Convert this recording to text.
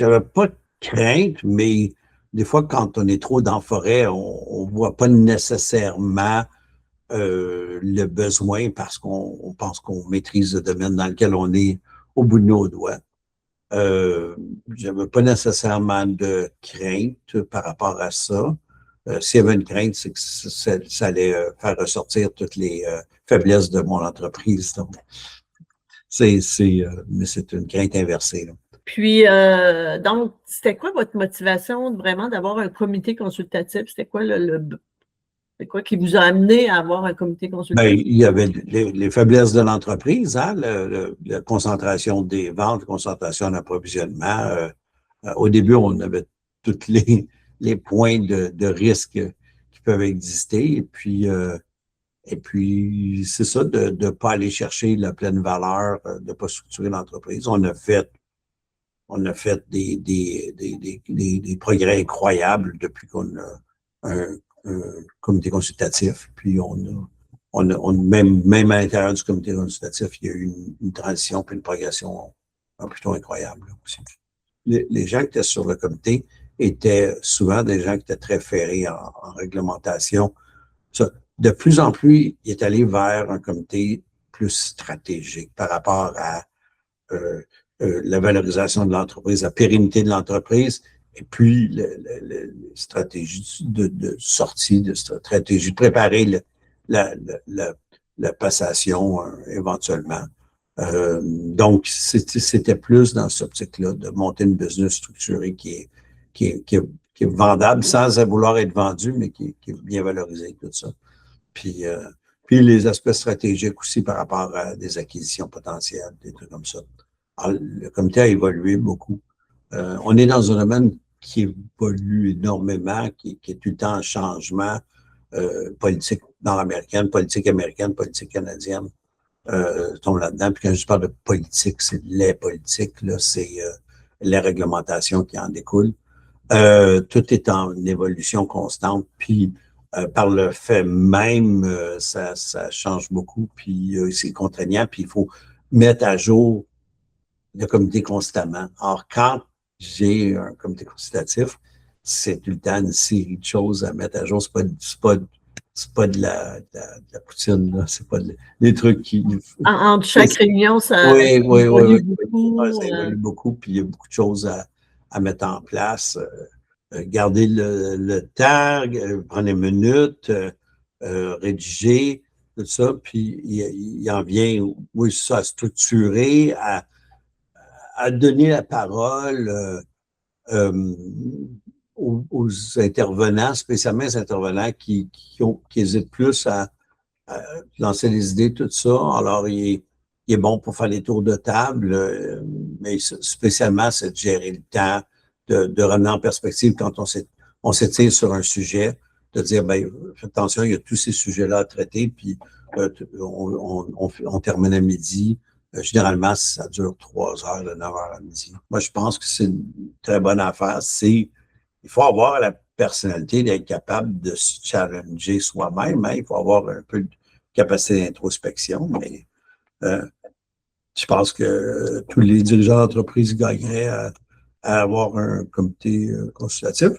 j'avais pas de crainte, mais des fois, quand on est trop dans la forêt, on voit pas nécessairement le besoin parce qu'on pense qu'on maîtrise le domaine dans lequel on est au bout de nos doigts. J'avais pas nécessairement de crainte par rapport à ça. S'il y avait une crainte, c'est que ça allait faire ressortir toutes les faiblesses de mon entreprise. Donc, mais c'est une crainte inversée, là. Puis, donc, c'était quoi votre motivation vraiment d'avoir un comité consultatif? C'était quoi c'est quoi qui vous a amené à avoir un comité Ben, consultatif? il y avait les faiblesses de l'entreprise, hein, la concentration des ventes, concentration d'approvisionnement. Au début, on avait tous les points de risque qui peuvent exister. Et puis c'est ça, de ne pas aller chercher la pleine valeur, de ne pas structurer l'entreprise. On a fait des progrès incroyables depuis qu'on a un comité consultatif. Puis même à l'intérieur du comité consultatif, il y a eu une transition puis une progression plutôt incroyable là, aussi. Les gens qui étaient sur le comité étaient souvent des gens qui étaient très ferrés en réglementation. Ça, de plus en plus, il est allé vers un comité plus stratégique par rapport à la valorisation de l'entreprise, la pérennité de l'entreprise, et puis la stratégie de sortie, de stratégie de préparer la, la, la passation éventuellement. Donc, c'était plus dans cette optique-là de monter une business structurée qui est vendable sans vouloir être vendu, mais qui est bien valorisée, tout ça. Puis les aspects stratégiques aussi par rapport à des acquisitions potentielles, des trucs comme ça. Alors, le comité a évolué beaucoup. On est dans un domaine qui évolue énormément, qui est tout le temps en changement, politique nord-américaine, politique américaine, politique canadienne. Tombe là-dedans. Puis quand je parle de politique, c'est les politiques, là, c'est les réglementations qui en découlent. Tout est en évolution constante, puis par le fait même, ça change beaucoup, puis c'est contraignant, puis il faut mettre à jour le comité constamment. Or, quand j'ai un comité consultatif, c'est tout le temps une série de choses à mettre à jour. C'est pas de la poutine, là. C'est pas des trucs qui... Entre chaque réunion, ça Oui, oui, oui, évolue oui. beaucoup. Ouais, ça évolue beaucoup, puis il y a beaucoup de choses à mettre en place. Garder le temps, prendre une minute, rédiger, tout ça, puis il en vient, oui, ça, à structurer, à donner la parole euh, aux intervenants, spécialement les intervenants qui hésitent plus à lancer des idées, tout ça. Alors, il est bon pour faire des tours de table, mais spécialement, c'est de gérer le temps, de ramener en perspective quand on s'étire sur un sujet, de dire, ben, faites attention, il y a tous ces sujets-là à traiter, puis on termine à midi. Généralement, ça dure 3 heures, de 9 heures à midi. Moi, je pense que c'est une très bonne affaire. Il faut avoir la personnalité d'être capable de se challenger soi-même, hein. Il faut avoir un peu de capacité d'introspection, mais je pense que tous les dirigeants d'entreprise gagneraient à avoir un comité consultatif.